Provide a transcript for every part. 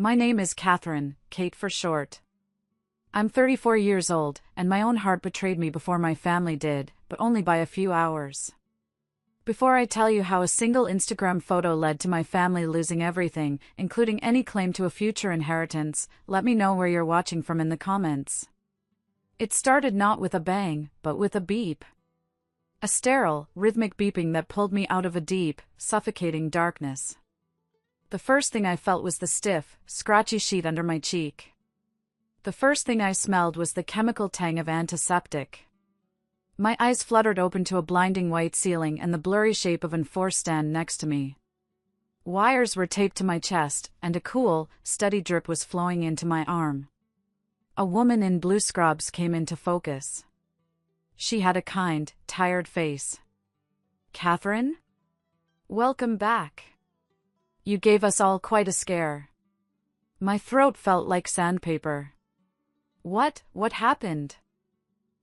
My name is Catherine, Kate for short. I'm 34 years old, and my own heart betrayed me before my family did, but only by a few hours. Before I tell you how a single Instagram photo led to my family losing everything, including any claim to a future inheritance, let me know where you're watching from in the comments. It started not with a bang, but with a beep. A sterile, rhythmic beeping that pulled me out of a deep, suffocating darkness. The first thing I felt was the stiff, scratchy sheet under my cheek. The first thing I smelled was the chemical tang of antiseptic. My eyes fluttered open to a blinding white ceiling and the blurry shape of an enforced stand next to me. Wires were taped to my chest, and a cool, steady drip was flowing into my arm. A woman in blue scrubs came into focus. She had a kind, tired face. "Catherine? Welcome back. You gave us all quite a scare." My throat felt like sandpaper. What happened?"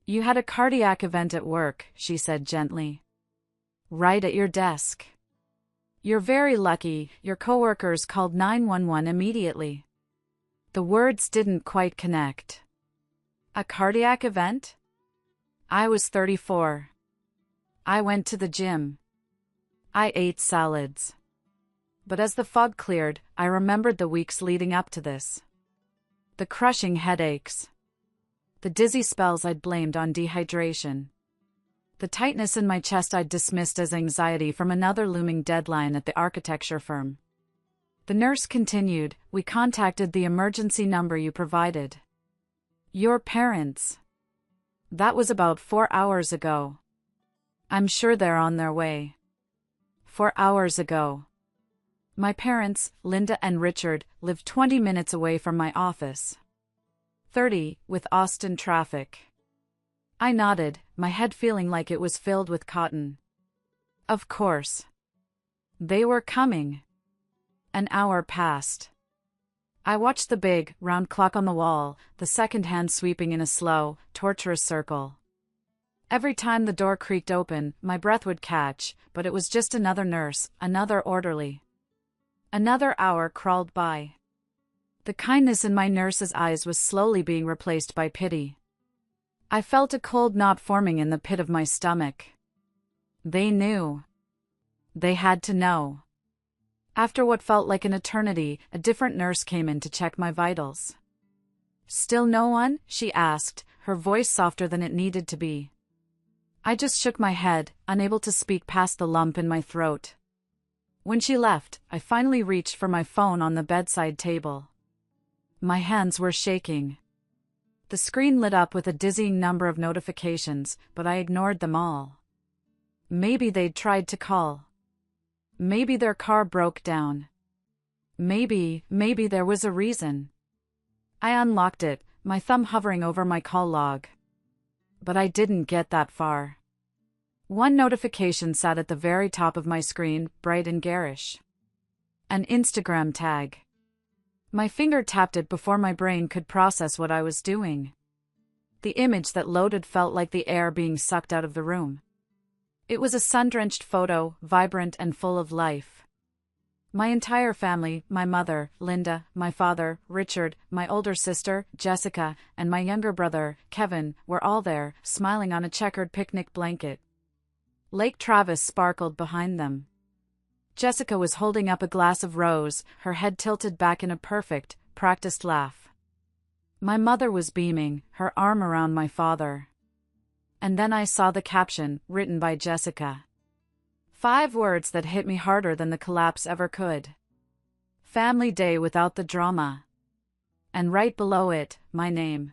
"You had a cardiac event at work," she said gently. "Right at your desk. You're very lucky, your coworkers called 911 immediately." The words didn't quite connect. A cardiac event? I was 34. I went to the gym. I ate salads. But as the fog cleared, I remembered the weeks leading up to this. The crushing headaches. The dizzy spells I'd blamed on dehydration. The tightness in my chest I'd dismissed as anxiety from another looming deadline at the architecture firm. The nurse continued, "We contacted the emergency number you provided. Your parents. That was about 4 hours ago. I'm sure they're on their way." 4 hours ago. My parents, Linda and Richard, lived 20 minutes away from my office. 30, with Austin traffic. I nodded, my head feeling like it was filled with cotton. Of course. They were coming. An hour passed. I watched the big, round clock on the wall, the second hand sweeping in a slow, torturous circle. Every time the door creaked open, my breath would catch, but it was just another nurse, another orderly. Another hour crawled by. The kindness in my nurse's eyes was slowly being replaced by pity. I felt a cold knot forming in the pit of my stomach. They knew. They had to know. After what felt like an eternity, a different nurse came in to check my vitals. "Still no one?" she asked, her voice softer than it needed to be. I just shook my head, unable to speak past the lump in my throat. When she left, I finally reached for my phone on the bedside table. My hands were shaking. The screen lit up with a dizzying number of notifications, but I ignored them all. Maybe they'd tried to call. Maybe their car broke down. Maybe there was a reason. I unlocked it, my thumb hovering over my call log. But I didn't get that far. One notification sat at the very top of my screen, bright and garish. An Instagram tag. My finger tapped it before my brain could process what I was doing. The image that loaded felt like the air being sucked out of the room. It was a sun-drenched photo, vibrant and full of life. My entire family, my mother, Linda, my father, Richard, my older sister, Jessica, and my younger brother, Kevin, were all there, smiling on a checkered picnic blanket. Lake Travis sparkled behind them. Jessica was holding up a glass of rose, her head tilted back in a perfect, practiced laugh. My mother was beaming, her arm around my father. And then I saw the caption, written by Jessica. 5 words that hit me harder than the collapse ever could. Family day without the drama. And right below it, my name.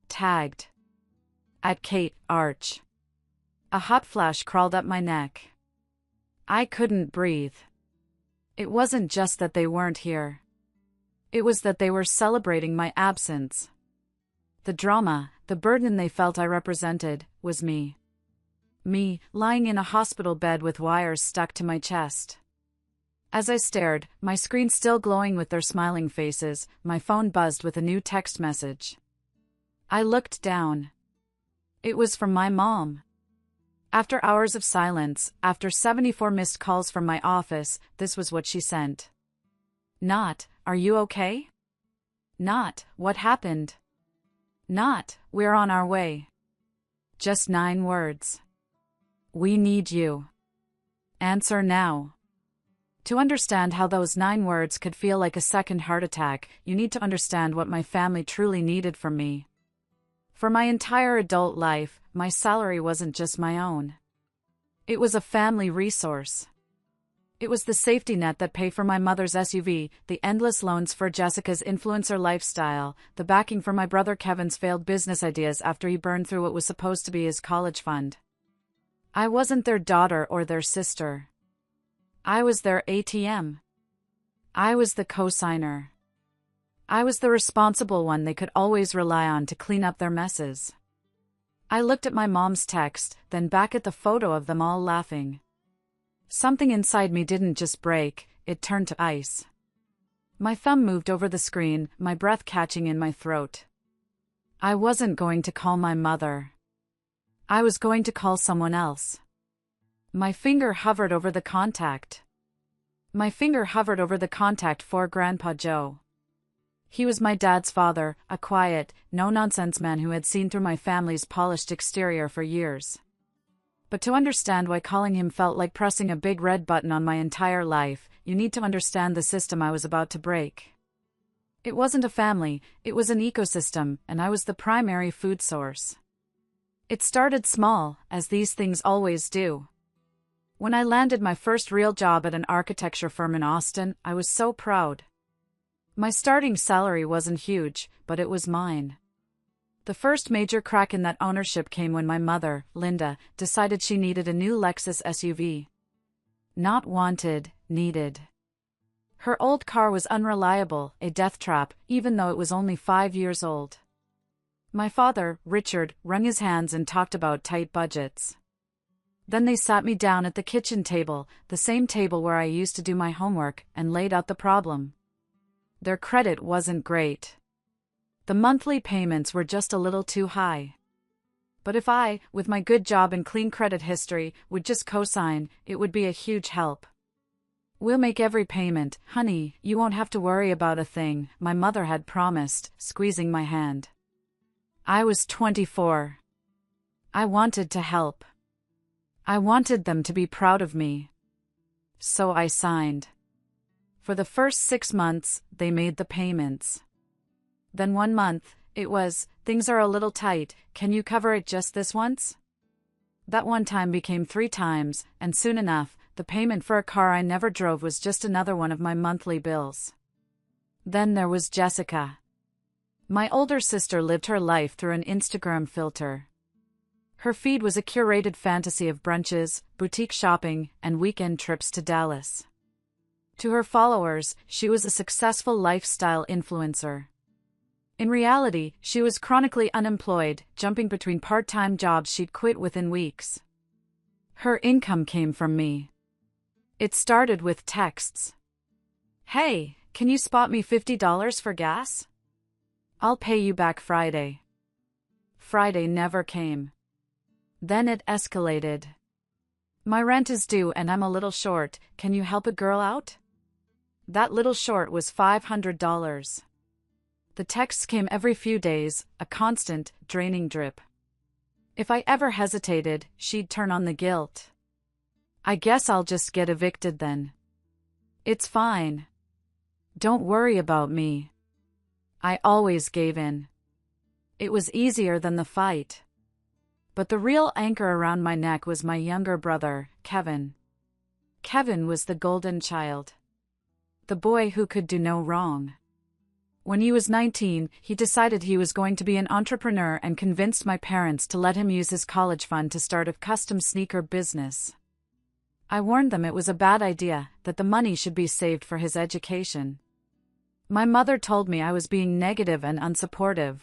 Tagged. At Kate Arch. A hot flash crawled up my neck. I couldn't breathe. It wasn't just that they weren't here. It was that they were celebrating my absence. The drama, the burden they felt I represented, was me. Me, lying in a hospital bed with wires stuck to my chest. As I stared, my screen still glowing with their smiling faces, my phone buzzed with a new text message. I looked down. It was from my mom. After hours of silence, after 74 missed calls from my office, this was what she sent. Not, are you okay? Not, what happened? Not, we're on our way. Just 9 words. We need you. Answer now. To understand how those 9 words could feel like a second heart attack, you need to understand what my family truly needed from me. For my entire adult life, my salary wasn't just my own. It was a family resource. It was the safety net that paid for my mother's SUV, the endless loans for Jessica's influencer lifestyle, the backing for my brother Kevin's failed business ideas after he burned through what was supposed to be his college fund. I wasn't their daughter or their sister. I was their ATM. I was the cosigner. I was the responsible one they could always rely on to clean up their messes. I looked at my mom's text, then back at the photo of them all laughing. Something inside me didn't just break, it turned to ice. My thumb moved over the screen, my breath catching in my throat. I wasn't going to call my mother. I was going to call someone else. My finger hovered over the contact. My finger hovered over the contact for Grandpa Joe. He was my dad's father, a quiet, no-nonsense man who had seen through my family's polished exterior for years. But to understand why calling him felt like pressing a big red button on my entire life, you need to understand the system I was about to break. It wasn't a family, it was an ecosystem, and I was the primary food source. It started small, as these things always do. When I landed my first real job at an architecture firm in Austin, I was so proud. My starting salary wasn't huge, but it was mine. The first major crack in that ownership came when my mother, Linda, decided she needed a new Lexus SUV. Not wanted, needed. Her old car was unreliable, a death trap, even though it was only 5 years old. My father, Richard, wrung his hands and talked about tight budgets. Then they sat me down at the kitchen table, the same table where I used to do my homework, and laid out the problem. Their credit wasn't great. The monthly payments were just a little too high. But if I, with my good job and clean credit history, would just co-sign, it would be a huge help. We'll make every payment, honey, you won't have to worry about a thing, my mother had promised, squeezing my hand. I was 24. I wanted to help. I wanted them to be proud of me. So I signed. For the first 6 months, they made the payments. Then 1 month, it was, things are a little tight, can you cover it just this once? That one time became 3 times, and soon enough, the payment for a car I never drove was just another one of my monthly bills. Then there was Jessica. My older sister lived her life through an Instagram filter. Her feed was a curated fantasy of brunches, boutique shopping, and weekend trips to Dallas. To her followers, she was a successful lifestyle influencer. In reality, she was chronically unemployed, jumping between part-time jobs she'd quit within weeks. Her income came from me. It started with texts. Hey, can you spot me $50 for gas? I'll pay you back Friday. Friday never came. Then it escalated. My rent is due and I'm a little short, can you help a girl out? That little short was $500. The texts came every few days, a constant, draining drip. If I ever hesitated, she'd turn on the guilt. I guess I'll just get evicted then. It's fine. Don't worry about me. I always gave in. It was easier than the fight. But the real anchor around my neck was my younger brother, Kevin. Kevin was the golden child. The boy who could do no wrong. When he was 19, he decided he was going to be an entrepreneur and convinced my parents to let him use his college fund to start a custom sneaker business. I warned them it was a bad idea, that the money should be saved for his education. My mother told me I was being negative and unsupportive.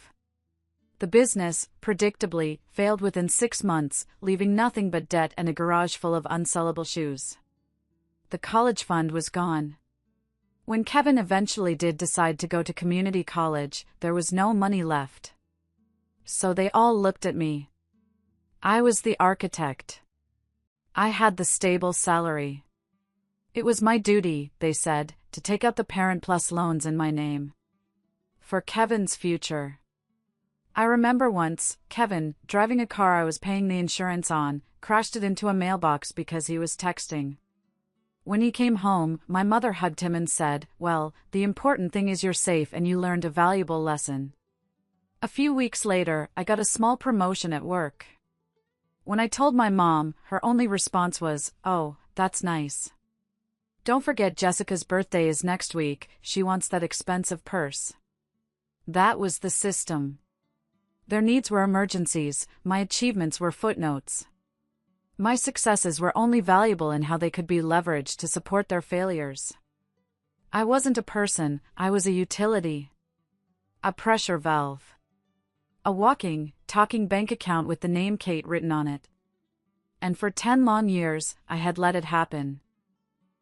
The business, predictably, failed within 6 months, leaving nothing but debt and a garage full of unsellable shoes. The college fund was gone. When Kevin eventually did decide to go to community college, there was no money left. So they all looked at me. I was the architect. I had the stable salary. It was my duty, they said, to take out the Parent Plus loans in my name. For Kevin's future. I remember once, Kevin, driving a car I was paying the insurance on, crashed it into a mailbox because he was texting. When he came home, my mother hugged him and said, "Well, the important thing is you're safe and you learned a valuable lesson." A few weeks later, I got a small promotion at work. When I told my mom, her only response was, "Oh, that's nice. Don't forget Jessica's birthday is next week, she wants that expensive purse." That was the system. Their needs were emergencies, my achievements were footnotes. My successes were only valuable in how they could be leveraged to support their failures. I wasn't a person, I was a utility. A pressure valve. A walking, talking bank account with the name Kate written on it. And for 10 long years, I had let it happen.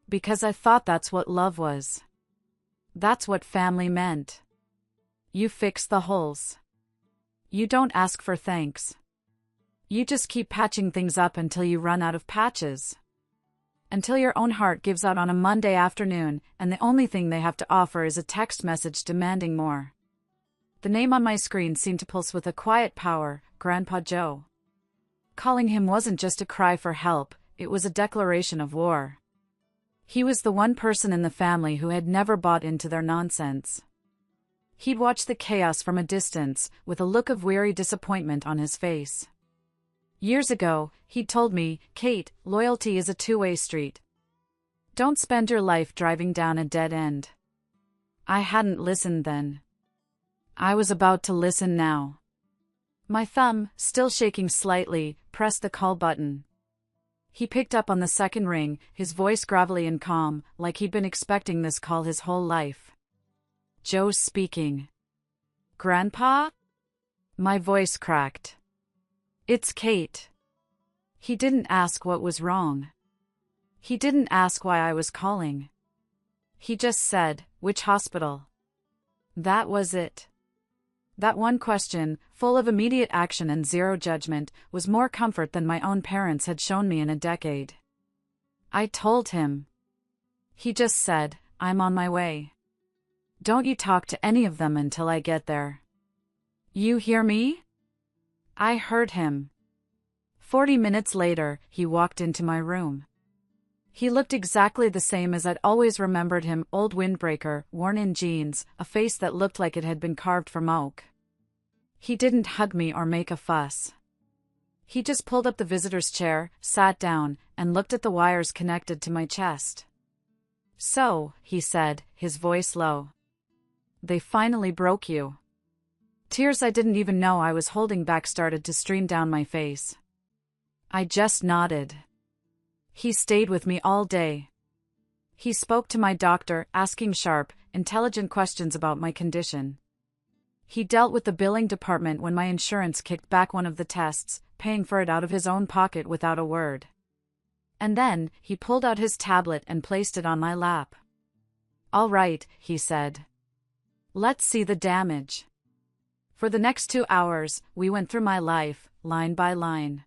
Because I thought that's what love was. That's what family meant. You fix the holes. You don't ask for thanks. You just keep patching things up until you run out of patches. Until your own heart gives out on a Monday afternoon, and the only thing they have to offer is a text message demanding more. The name on my screen seemed to pulse with a quiet power, Grandpa Joe. Calling him wasn't just a cry for help, it was a declaration of war. He was the one person in the family who had never bought into their nonsense. He'd watch the chaos from a distance, with a look of weary disappointment on his face. Years ago, he'd told me, "Kate, loyalty is a two-way street. Don't spend your life driving down a dead end." I hadn't listened then. I was about to listen now. My thumb, still shaking slightly, pressed the call button. He picked up on the second ring, his voice gravelly and calm, like he'd been expecting this call his whole life. "Joe speaking." "Grandpa?" My voice cracked. "It's Kate." He didn't ask what was wrong. He didn't ask why I was calling. He just said, "Which hospital?" That was it. That one question, full of immediate action and zero judgment, was more comfort than my own parents had shown me in a decade. I told him. He just said, "I'm on my way. Don't you talk to any of them until I get there." You hear me? I heard him. 40 minutes later, he walked into my room. He looked exactly the same as I'd always remembered him, old windbreaker, worn-in jeans, a face that looked like it had been carved from oak. He didn't hug me or make a fuss. He just pulled up the visitor's chair, sat down, and looked at the wires connected to my chest. "So," he said, his voice low. "They finally broke you." Tears I didn't even know I was holding back started to stream down my face. I just nodded. He stayed with me all day. He spoke to my doctor, asking sharp, intelligent questions about my condition. He dealt with the billing department when my insurance kicked back one of the tests, paying for it out of his own pocket without a word. And then, he pulled out his tablet and placed it on my lap. "All right," he said. "Let's see the damage." For the next 2 hours, we went through my life, line by line.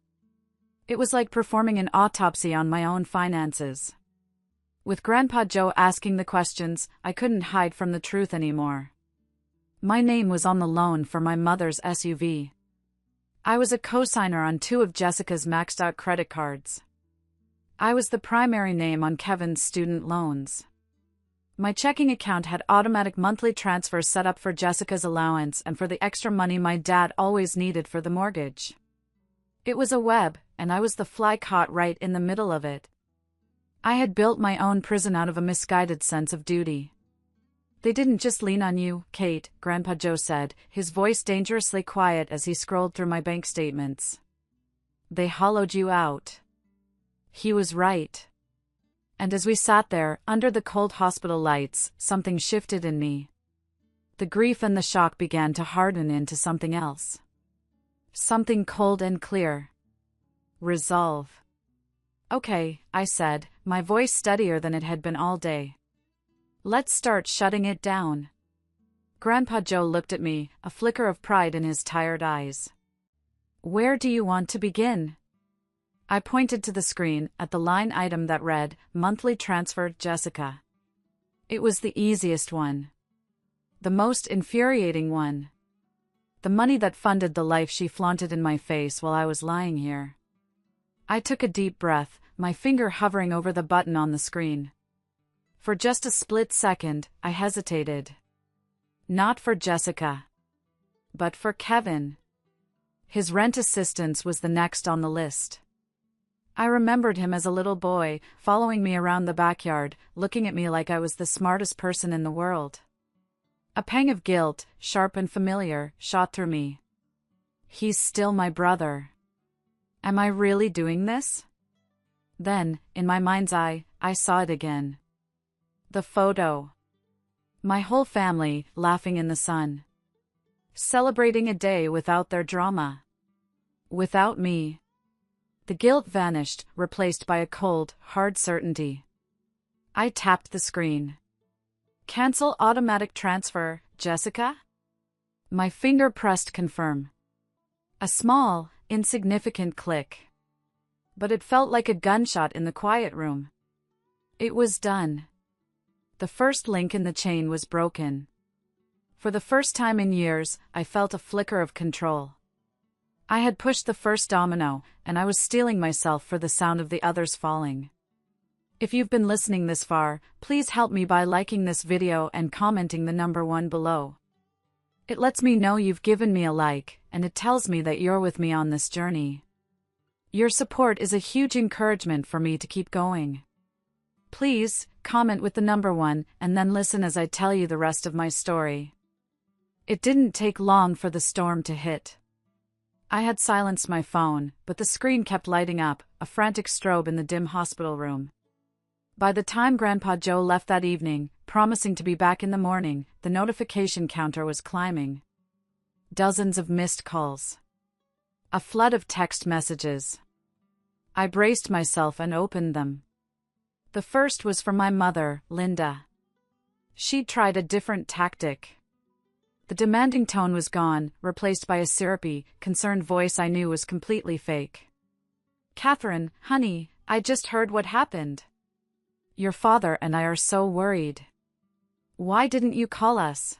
It was like performing an autopsy on my own finances. With Grandpa Joe asking the questions, I couldn't hide from the truth anymore. My name was on the loan for my mother's SUV. I was a co-signer on 2 of Jessica's maxed-out credit cards. I was the primary name on Kevin's student loans. My checking account had automatic monthly transfers set up for Jessica's allowance and for the extra money my dad always needed for the mortgage. It was a web, and I was the fly caught right in the middle of it. I had built my own prison out of a misguided sense of duty. "They didn't just lean on you, Kate," Grandpa Joe said, his voice dangerously quiet as he scrolled through my bank statements. "They hollowed you out." He was right. And as we sat there, under the cold hospital lights, something shifted in me. The grief and the shock began to harden into something else. Something cold and clear. Resolve. "Okay," I said, my voice steadier than it had been all day. "Let's start shutting it down." Grandpa Joe looked at me, a flicker of pride in his tired eyes. "Where do you want to begin?" I pointed to the screen, at the line item that read, "Monthly transfer, Jessica." It was the easiest one. The most infuriating one. The money that funded the life she flaunted in my face while I was lying here. I took a deep breath, my finger hovering over the button on the screen. For just a split second, I hesitated. Not for Jessica. But for Kevin. His rent assistance was the next on the list. I remembered him as a little boy, following me around the backyard, looking at me like I was the smartest person in the world. A pang of guilt, sharp and familiar, shot through me. He's still my brother. Am I really doing this? Then, in my mind's eye, I saw it again. The photo. My whole family, laughing in the sun. Celebrating a day without their drama. Without me. The guilt vanished, replaced by a cold, hard certainty. I tapped the screen. Cancel automatic transfer, Jessica? My finger pressed confirm. A small, insignificant click. But it felt like a gunshot in the quiet room. It was done. The first link in the chain was broken. For the first time in years, I felt a flicker of control. I had pushed the first domino, and I was steeling myself for the sound of the others falling. If you've been listening this far, please help me by liking this video and commenting the number 1 below. It lets me know you've given me a like, and it tells me that you're with me on this journey. Your support is a huge encouragement for me to keep going. Please, comment with the number 1, and then listen as I tell you the rest of my story. It didn't take long for the storm to hit. I had silenced my phone, but the screen kept lighting up, a frantic strobe in the dim hospital room. By the time Grandpa Joe left that evening, promising to be back in the morning, the notification counter was climbing. Dozens of missed calls. A flood of text messages. I braced myself and opened them. The first was from my mother, Linda. She'd tried a different tactic. The demanding tone was gone, replaced by a syrupy, concerned voice I knew was completely fake. "Catherine, honey, I just heard what happened. Your father and I are so worried. Why didn't you call us?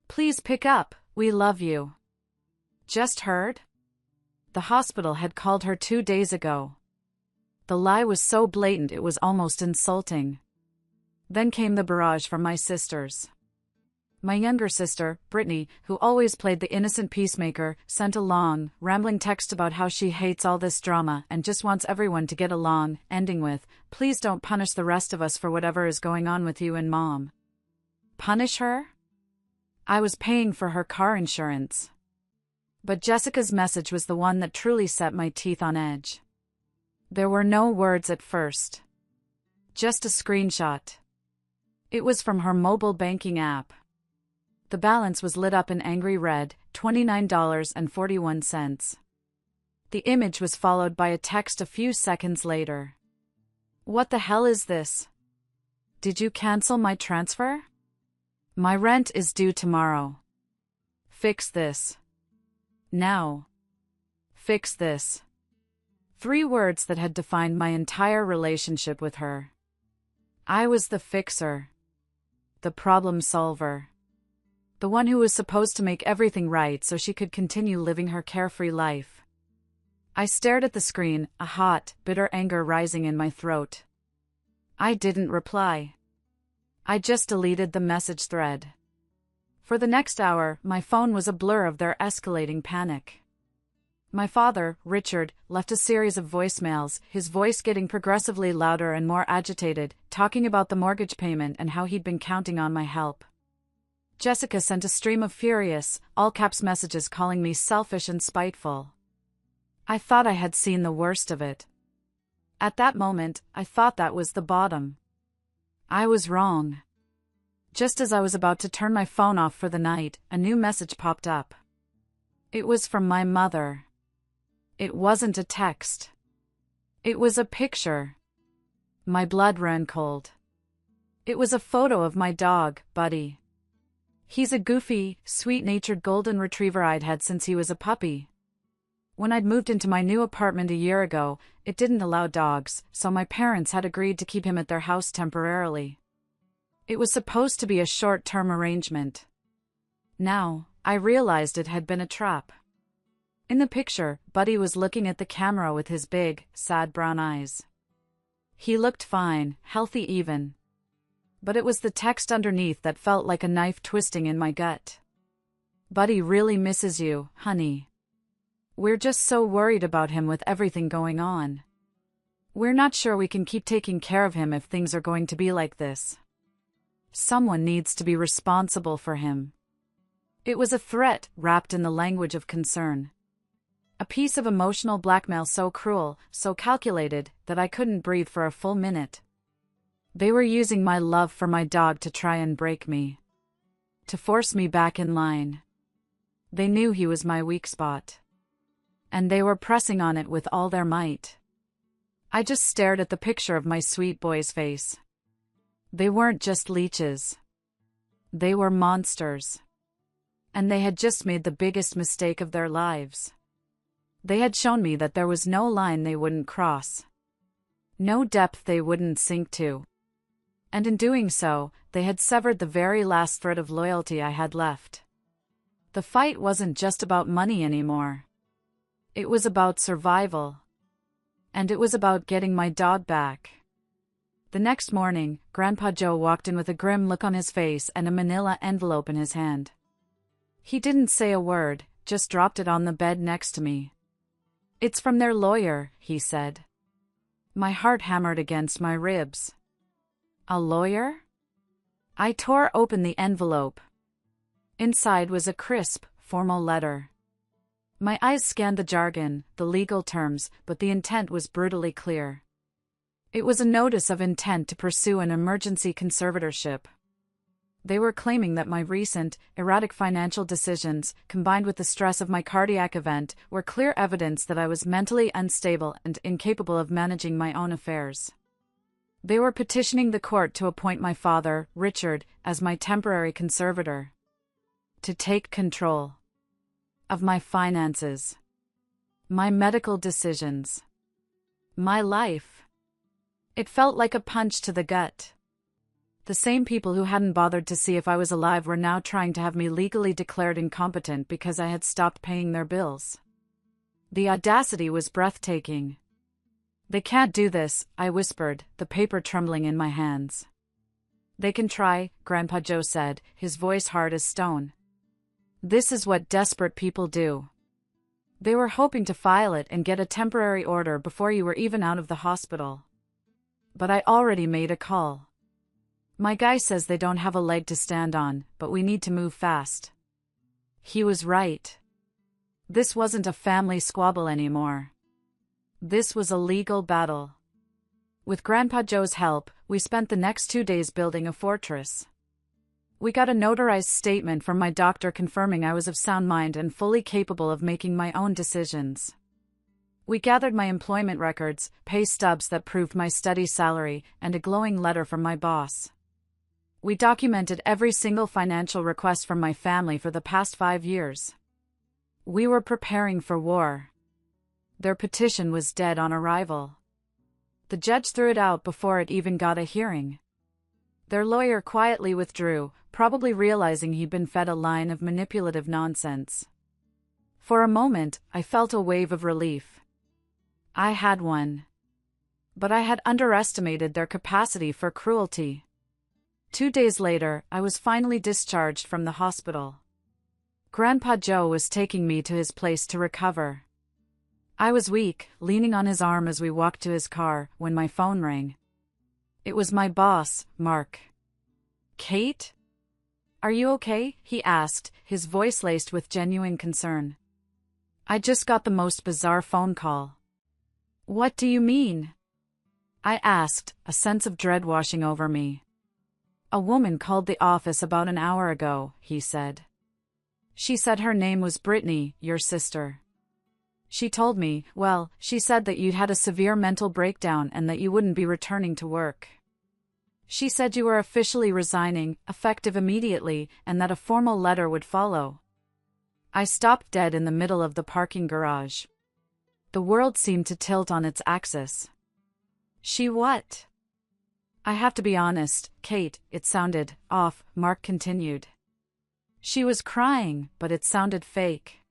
Please pick up, we love you." Just heard? The hospital had called her 2 days ago. The lie was so blatant it was almost insulting. Then came the barrage from my sisters. My younger sister, Brittany, who always played the innocent peacemaker, sent a long, rambling text about how she hates all this drama and just wants everyone to get along, ending with, "Please don't punish the rest of us for whatever is going on with you and Mom." Punish her? I was paying for her car insurance. But Jessica's message was the one that truly set my teeth on edge. There were no words at first. Just a screenshot. It was from her mobile banking app. The balance was lit up in angry red, $29.41. The image was followed by a text a few seconds later. "What the hell is this? Did you cancel my transfer? My rent is due tomorrow. Fix this. Now. Fix this." 3 words that had defined my entire relationship with her. I was the fixer. The problem solver. The one who was supposed to make everything right so she could continue living her carefree life. I stared at the screen, a hot, bitter anger rising in my throat. I didn't reply. I just deleted the message thread. For the next hour, my phone was a blur of their escalating panic. My father, Richard, left a series of voicemails, his voice getting progressively louder and more agitated, talking about the mortgage payment and how he'd been counting on my help. Jessica sent a stream of furious, all-caps messages calling me selfish and spiteful. I thought I had seen the worst of it. At that moment, I thought that was the bottom. I was wrong. Just as I was about to turn my phone off for the night, a new message popped up. It was from my mother. It wasn't a text. It was a picture. My blood ran cold. It was a photo of my dog, Buddy. He's a goofy, sweet-natured golden retriever I'd had since he was a puppy. When I'd moved into my new apartment a year ago, it didn't allow dogs, so my parents had agreed to keep him at their house temporarily. It was supposed to be a short-term arrangement. Now, I realized it had been a trap. In the picture, Buddy was looking at the camera with his big, sad brown eyes. He looked fine, healthy even. But it was the text underneath that felt like a knife twisting in my gut. Buddy really misses you, honey. We're just so worried about him with everything going on. We're not sure we can keep taking care of him if things are going to be like this. Someone needs to be responsible for him. It was a threat wrapped in the language of concern. A piece of emotional blackmail so cruel, so calculated, that I couldn't breathe for a full minute. They were using my love for my dog to try and break me. To force me back in line. They knew he was my weak spot. And they were pressing on it with all their might. I just stared at the picture of my sweet boy's face. They weren't just leeches. They were monsters. And they had just made the biggest mistake of their lives. They had shown me that there was no line they wouldn't cross. No depth they wouldn't sink to. And in doing so, they had severed the very last thread of loyalty I had left. The fight wasn't just about money anymore. It was about survival. And it was about getting my dog back. The next morning, Grandpa Joe walked in with a grim look on his face and a manila envelope in his hand. He didn't say a word, just dropped it on the bed next to me. "It's from their lawyer," he said. My heart hammered against my ribs. A lawyer? I tore open the envelope. Inside was a crisp, formal letter. My eyes scanned the jargon, the legal terms, but the intent was brutally clear. It was a notice of intent to pursue an emergency conservatorship. They were claiming that my recent, erratic financial decisions, combined with the stress of my cardiac event, were clear evidence that I was mentally unstable and incapable of managing my own affairs. They were petitioning the court to appoint my father, Richard, as my temporary conservator. To take control of my finances, my medical decisions, my life. It felt like a punch to the gut. The same people who hadn't bothered to see if I was alive were now trying to have me legally declared incompetent because I had stopped paying their bills. The audacity was breathtaking. "They can't do this," I whispered, the paper trembling in my hands. "They can try," Grandpa Joe said, his voice hard as stone. "This is what desperate people do." They were hoping to file it and get a temporary order before you were even out of the hospital. But I already made a call. "My guy says they don't have a leg to stand on, but we need to move fast." He was right. This wasn't a family squabble anymore. This was a legal battle. With Grandpa Joe's help, we spent the next 2 days building a fortress. We got a notarized statement from my doctor confirming I was of sound mind and fully capable of making my own decisions. We gathered my employment records, pay stubs that proved my steady salary, and a glowing letter from my boss. We documented every single financial request from my family for the past 5 years. We were preparing for war. Their petition was dead on arrival. The judge threw it out before it even got a hearing. Their lawyer quietly withdrew, probably realizing he'd been fed a line of manipulative nonsense. For a moment, I felt a wave of relief. I had won. But I had underestimated their capacity for cruelty. 2 days later, I was finally discharged from the hospital. Grandpa Joe was taking me to his place to recover. I was weak, leaning on his arm as we walked to his car, when my phone rang. It was my boss, Mark. "Kate? Are you okay?" he asked, his voice laced with genuine concern. "I just got the most bizarre phone call." "What do you mean?" I asked, a sense of dread washing over me. "A woman called the office about an hour ago," he said. "She said her name was Brittany, your sister. She told me, well, she said that you'd had a severe mental breakdown and that you wouldn't be returning to work. She said you were officially resigning, effective immediately, and that a formal letter would follow." I stopped dead in the middle of the parking garage. The world seemed to tilt on its axis. "She what?" I have to be honest, Kate, it sounded off, Mark continued. She was crying, but it sounded fake.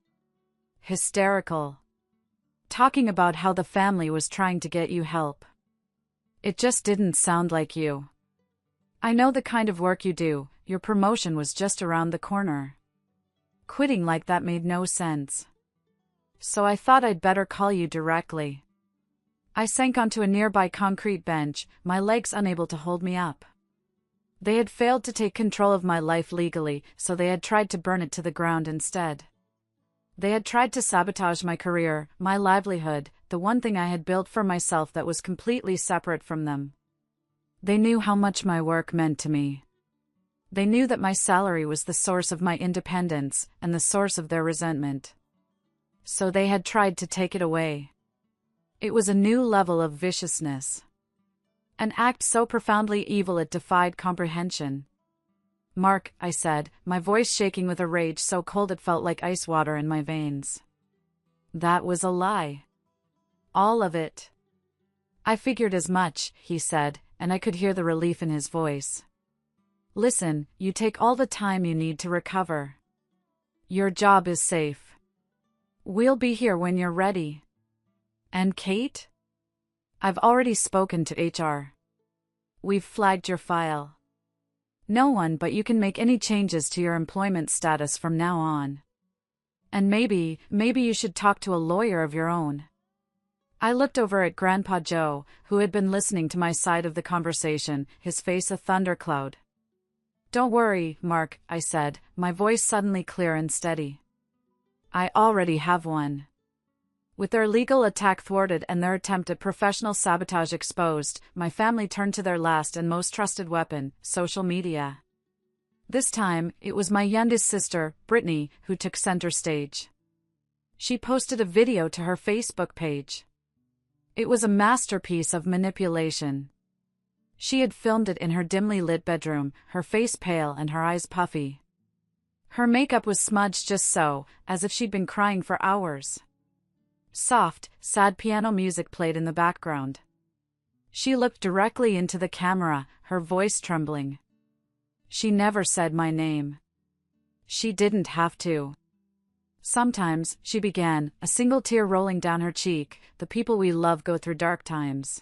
Hysterical. Talking about how the family was trying to get you help. It just didn't sound like you. I know the kind of work you do, your promotion was just around the corner. Quitting like that made no sense. So I thought I'd better call you directly. I sank onto a nearby concrete bench, my legs unable to hold me up. They had failed to take control of my life legally, so they had tried to burn it to the ground instead. They had tried to sabotage my career, my livelihood, the one thing I had built for myself that was completely separate from them. They knew how much my work meant to me. They knew that my salary was the source of my independence and the source of their resentment. So they had tried to take it away. It was a new level of viciousness. An act so profoundly evil it defied comprehension. Mark, I said, my voice shaking with a rage so cold it felt like ice water in my veins. That was a lie. All of it. I figured as much, he said, and I could hear the relief in his voice. Listen, you take all the time you need to recover. Your job is safe. We'll be here when you're ready. And Kate? I've already spoken to HR. We've flagged your file. No one but you can make any changes to your employment status from now on. And maybe you should talk to a lawyer of your own. I looked over at Grandpa Joe, who had been listening to my side of the conversation, his face a thundercloud. Don't worry, Mark, I said, my voice suddenly clear and steady. I already have one. With their legal attack thwarted and their attempt at professional sabotage exposed, my family turned to their last and most trusted weapon, social media. This time, it was my youngest sister, Brittany, who took center stage. She posted a video to her Facebook page. It was a masterpiece of manipulation. She had filmed it in her dimly lit bedroom, her face pale and her eyes puffy. Her makeup was smudged just so, as if she'd been crying for hours. Soft, sad piano music played in the background. She looked directly into the camera, her voice trembling. She never said my name. She didn't have to. Sometimes, she began, a single tear rolling down her cheek, the people we love go through dark times.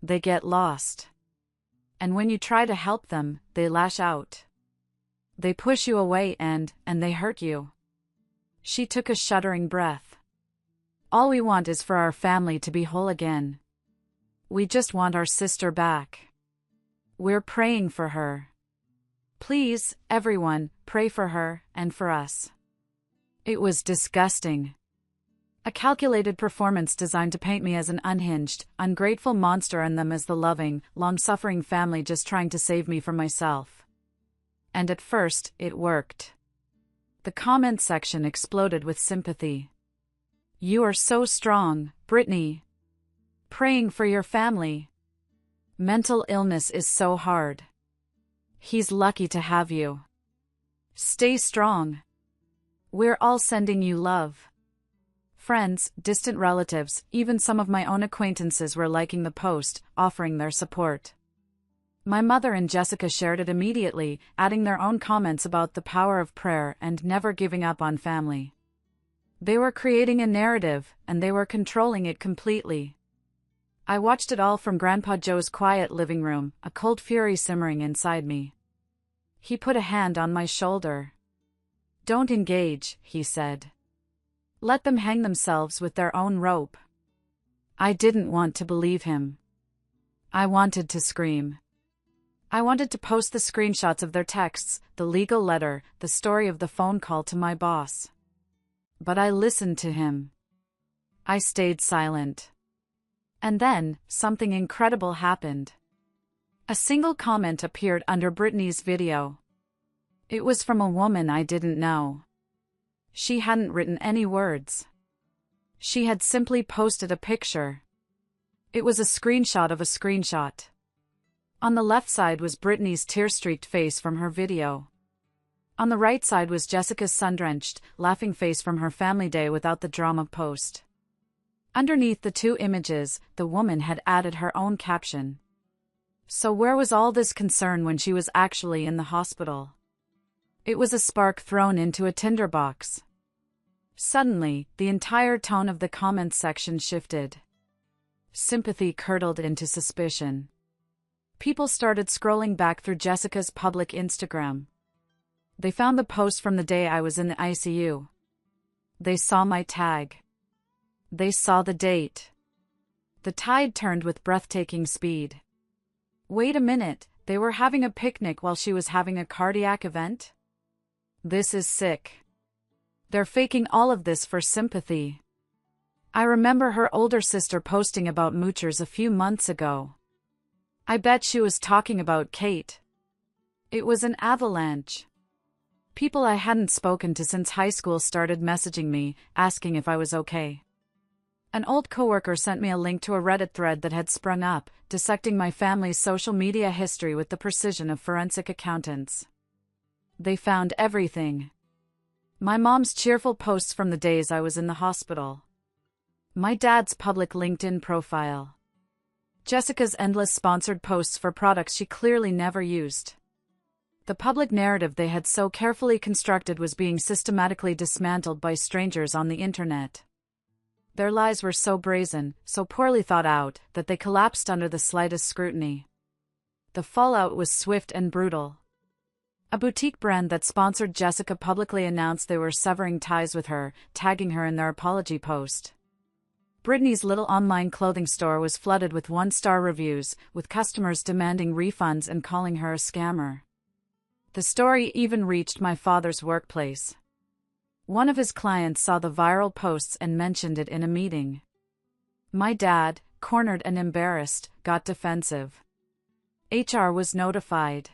They get lost. And when you try to help them, they lash out. They push you away and they hurt you. She took a shuddering breath. All we want is for our family to be whole again. We just want our sister back. We're praying for her. Please, everyone, pray for her and for us. It was disgusting. A calculated performance designed to paint me as an unhinged, ungrateful monster and them as the loving, long-suffering family just trying to save me from myself. And at first, it worked. The comment section exploded with sympathy. You are so strong, Brittany. Praying for your family. Mental illness is so hard. He's lucky to have you. Stay strong. We're all sending you love. Friends, distant relatives, even some of my own acquaintances were liking the post, offering their support. My mother and Jessica shared it immediately, adding their own comments about the power of prayer and never giving up on family. They were creating a narrative, and they were controlling it completely. I watched it all from Grandpa Joe's quiet living room, a cold fury simmering inside me. He put a hand on my shoulder. Don't engage, he said. Let them hang themselves with their own rope. I didn't want to believe him. I wanted to scream. I wanted to post the screenshots of their texts, the legal letter, the story of the phone call to my boss. But I listened to him. I stayed silent. And then, something incredible happened. A single comment appeared under Brittany's video. It was from a woman I didn't know. She hadn't written any words. She had simply posted a picture. It was a screenshot of a screenshot. On the left side was Brittany's tear-streaked face from her video. On the right side was Jessica's sun-drenched, laughing face from her family day without the drama post. Underneath the two images, the woman had added her own caption. So where was all this concern when she was actually in the hospital? It was a spark thrown into a tinderbox. Suddenly, the entire tone of the comments section shifted. Sympathy curdled into suspicion. People started scrolling back through Jessica's public Instagram. They found the post from the day I was in the ICU. They saw my tag. They saw the date. The tide turned with breathtaking speed. Wait a minute, they were having a picnic while she was having a cardiac event? This is sick. They're faking all of this for sympathy. I remember her older sister posting about moochers a few months ago. I bet she was talking about Kate. It was an avalanche. People I hadn't spoken to since high school started messaging me, asking if I was okay. An old coworker sent me a link to a Reddit thread that had sprung up, dissecting my family's social media history with the precision of forensic accountants. They found everything. My mom's cheerful posts from the days I was in the hospital. My dad's public LinkedIn profile. Jessica's endless sponsored posts for products she clearly never used. The public narrative they had so carefully constructed was being systematically dismantled by strangers on the internet. Their lies were so brazen, so poorly thought out, that they collapsed under the slightest scrutiny. The fallout was swift and brutal. A boutique brand that sponsored Jessica publicly announced they were severing ties with her, tagging her in their apology post. Britney's little online clothing store was flooded with one-star reviews, with customers demanding refunds and calling her a scammer. The story even reached my father's workplace. One of his clients saw the viral posts and mentioned it in a meeting. My dad, cornered and embarrassed, got defensive. HR was notified.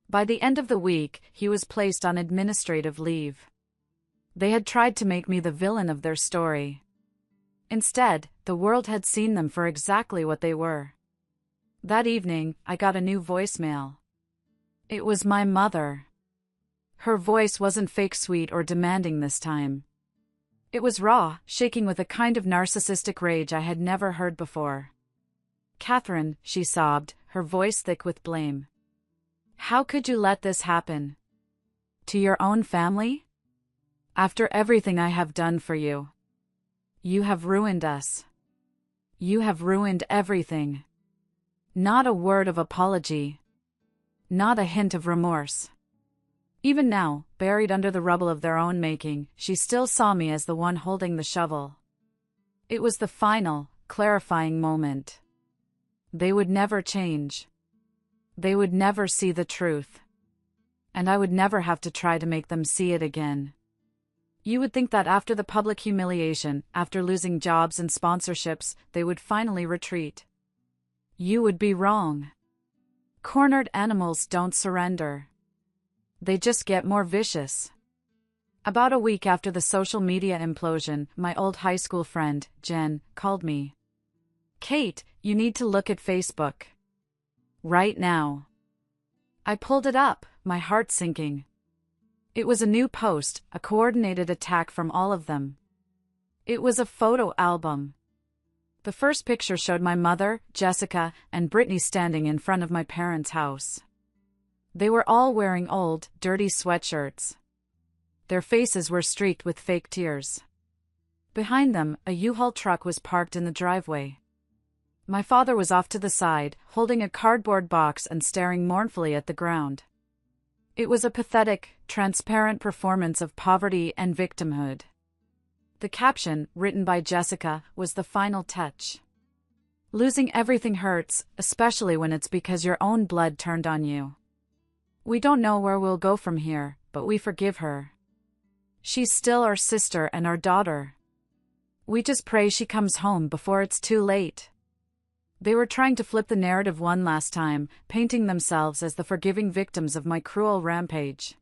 By the end of the week, he was placed on administrative leave. They had tried to make me the villain of their story. Instead, the world had seen them for exactly what they were. That evening, I got a new voicemail. It was my mother. Her voice wasn't fake sweet or demanding this time. It was raw, shaking with a kind of narcissistic rage I had never heard before. "Catherine," she sobbed, her voice thick with blame. "How could you let this happen? To your own family? After everything I have done for you. You have ruined us. You have ruined everything. Not a word of apology. Not a hint of remorse." Even now, buried under the rubble of their own making, she still saw me as the one holding the shovel. It was the final, clarifying moment. They would never change. They would never see the truth. And I would never have to try to make them see it again. You would think that after the public humiliation, after losing jobs and sponsorships, they would finally retreat. You would be wrong. Cornered animals don't surrender. They just get more vicious. About a week after the social media implosion, my old high school friend, Jen, called me. "Kate, you need to look at Facebook. Right now." I pulled it up, my heart sinking. It was a new post, a coordinated attack from all of them. It was a photo album. The first picture showed my mother, Jessica, and Brittany standing in front of my parents' house. They were all wearing old, dirty sweatshirts. Their faces were streaked with fake tears. Behind them, a U-Haul truck was parked in the driveway. My father was off to the side, holding a cardboard box and staring mournfully at the ground. It was a pathetic, transparent performance of poverty and victimhood. The caption, written by Jessica, was the final touch. "Losing everything hurts, especially when it's because your own blood turned on you. We don't know where we'll go from here, but we forgive her. She's still our sister and our daughter. We just pray she comes home before it's too late." They were trying to flip the narrative one last time, painting themselves as the forgiving victims of my cruel rampage.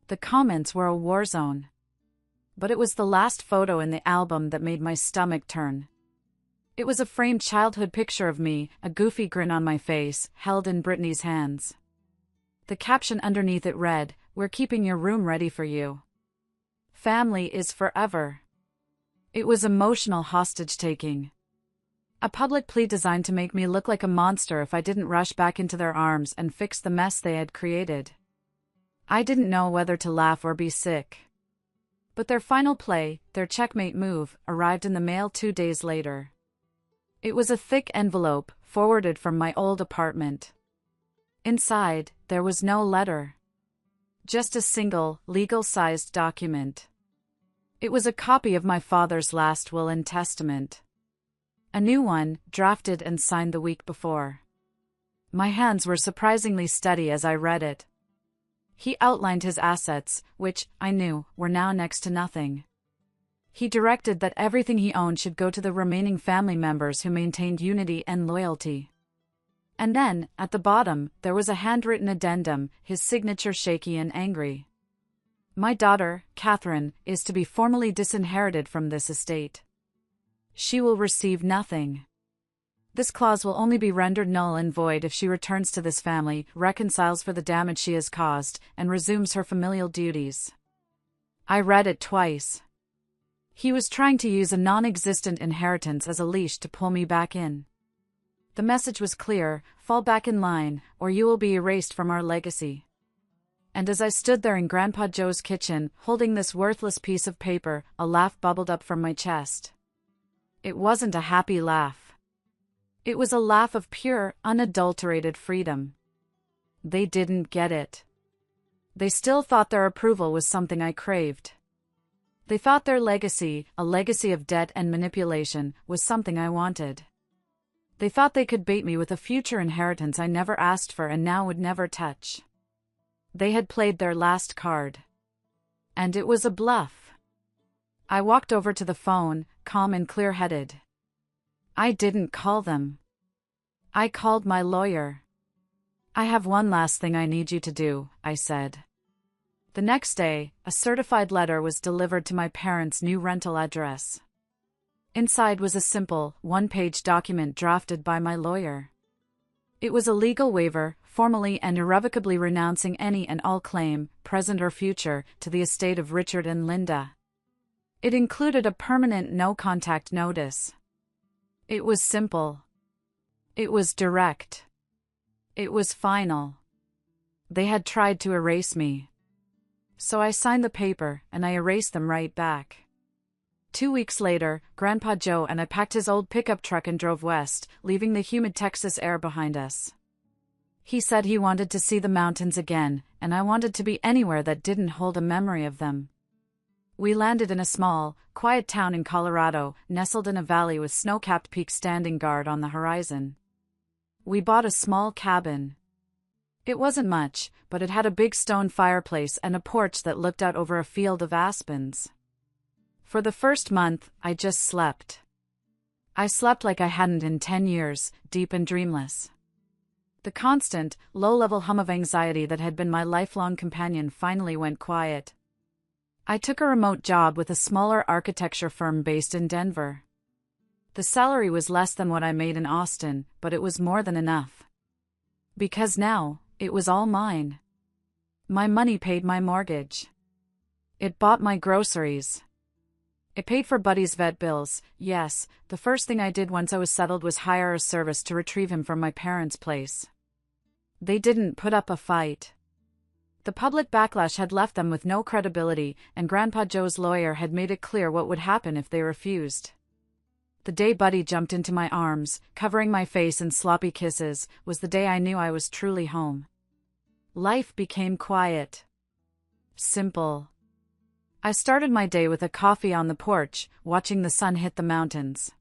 The comments were a war zone. But it was the last photo in the album that made my stomach turn. It was a framed childhood picture of me, a goofy grin on my face, held in Brittany's hands. The caption underneath it read, "We're keeping your room ready for you. Family is forever." It was emotional hostage-taking. A public plea designed to make me look like a monster if I didn't rush back into their arms and fix the mess they had created. I didn't know whether to laugh or be sick. But their final play, their checkmate move, arrived in the mail 2 days later. It was a thick envelope, forwarded from my old apartment. Inside, there was no letter. Just a single, legal-sized document. It was a copy of my father's last will and testament. A new one, drafted and signed the week before. My hands were surprisingly steady as I read it. He outlined his assets, which, I knew, were now next to nothing. He directed that everything he owned should go to the remaining family members who maintained unity and loyalty. And then, at the bottom, there was a handwritten addendum, his signature shaky and angry. My daughter, Catherine, is to be formally disinherited from this estate. She will receive nothing. This clause will only be rendered null and void if she returns to this family, reconciles for the damage she has caused, and resumes her familial duties. I read it twice. He was trying to use a non-existent inheritance as a leash to pull me back in. The message was clear: fall back in line, or you will be erased from our legacy. And as I stood there in Grandpa Joe's kitchen, holding this worthless piece of paper, a laugh bubbled up from my chest. It wasn't a happy laugh. It was a laugh of pure, unadulterated freedom. They didn't get it. They still thought their approval was something I craved. They thought their legacy, a legacy of debt and manipulation, was something I wanted. They thought they could bait me with a future inheritance I never asked for and now would never touch. They had played their last card. And it was a bluff. I walked over to the phone, calm and clear-headed. I didn't call them. I called my lawyer. I have one last thing I need you to do, I said. The next day, a certified letter was delivered to my parents' new rental address. Inside was a simple, one-page document drafted by my lawyer. It was a legal waiver, formally and irrevocably renouncing any and all claim, present or future, to the estate of Richard and Linda. It included a permanent no-contact notice. It was simple. It was direct. It was final. They had tried to erase me. So I signed the paper, and I erased them right back. 2 weeks later, Grandpa Joe and I packed his old pickup truck and drove west, leaving the humid Texas air behind us. He said he wanted to see the mountains again, and I wanted to be anywhere that didn't hold a memory of them. We landed in a small, quiet town in Colorado, nestled in a valley with snow-capped peaks standing guard on the horizon. We bought a small cabin. It wasn't much, but it had a big stone fireplace and a porch that looked out over a field of aspens. For the first month, I just slept. I slept like I hadn't in 10 years, deep and dreamless. The constant, low-level hum of anxiety that had been my lifelong companion finally went quiet. I took a remote job with a smaller architecture firm based in Denver. The salary was less than what I made in Austin, but it was more than enough. Because now, it was all mine. My money paid my mortgage. It bought my groceries. It paid for Buddy's vet bills. Yes, the first thing I did once I was settled was hire a service to retrieve him from my parents' place. They didn't put up a fight. The public backlash had left them with no credibility, and Grandpa Joe's lawyer had made it clear what would happen if they refused. The day Buddy jumped into my arms, covering my face in sloppy kisses, was the day I knew I was truly home. Life became quiet. Simple. I started my day with a coffee on the porch, watching the sun hit the mountains.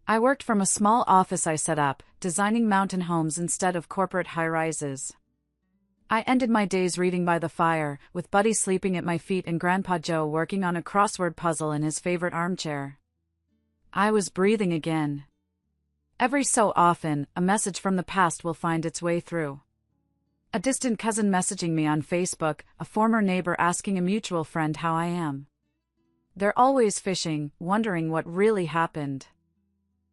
I worked from a small office I set up, designing mountain homes instead of corporate high-rises. I ended my days reading by the fire, with Buddy sleeping at my feet and Grandpa Joe working on a crossword puzzle in his favorite armchair. I was breathing again. Every so often, a message from the past will find its way through. A distant cousin messaging me on Facebook, a former neighbor asking a mutual friend how I am. They're always fishing, wondering what really happened.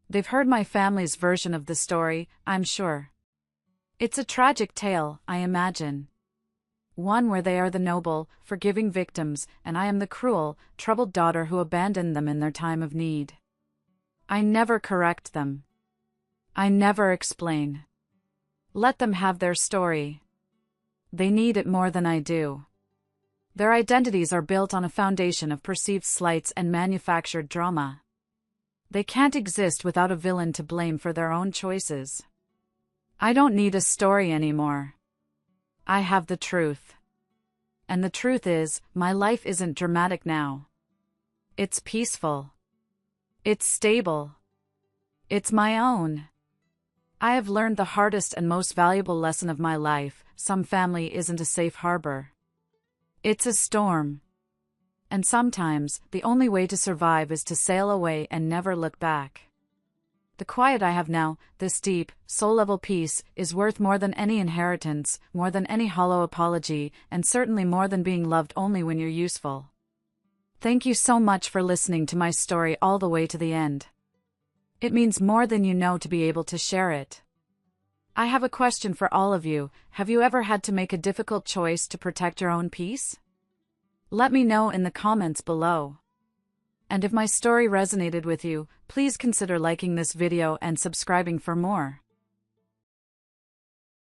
They've heard my family's version of the story, I'm sure. It's a tragic tale, I imagine. One where they are the noble, forgiving victims, and I am the cruel, troubled daughter who abandoned them in their time of need. I never correct them. I never explain. Let them have their story. They need it more than I do. Their identities are built on a foundation of perceived slights and manufactured drama. They can't exist without a villain to blame for their own choices. I don't need a story anymore. I have the truth. And the truth is, my life isn't dramatic now. It's peaceful. It's stable. It's my own. I have learned the hardest and most valuable lesson of my life: some family isn't a safe harbor. It's a storm. And sometimes, the only way to survive is to sail away and never look back. The quiet I have now, this deep, soul-level peace, is worth more than any inheritance, more than any hollow apology, and certainly more than being loved only when you're useful. Thank you so much for listening to my story all the way to the end. It means more than you know to be able to share it. I have a question for all of you. Have you ever had to make a difficult choice to protect your own peace? Let me know in the comments below. And if my story resonated with you, please consider liking this video and subscribing for more.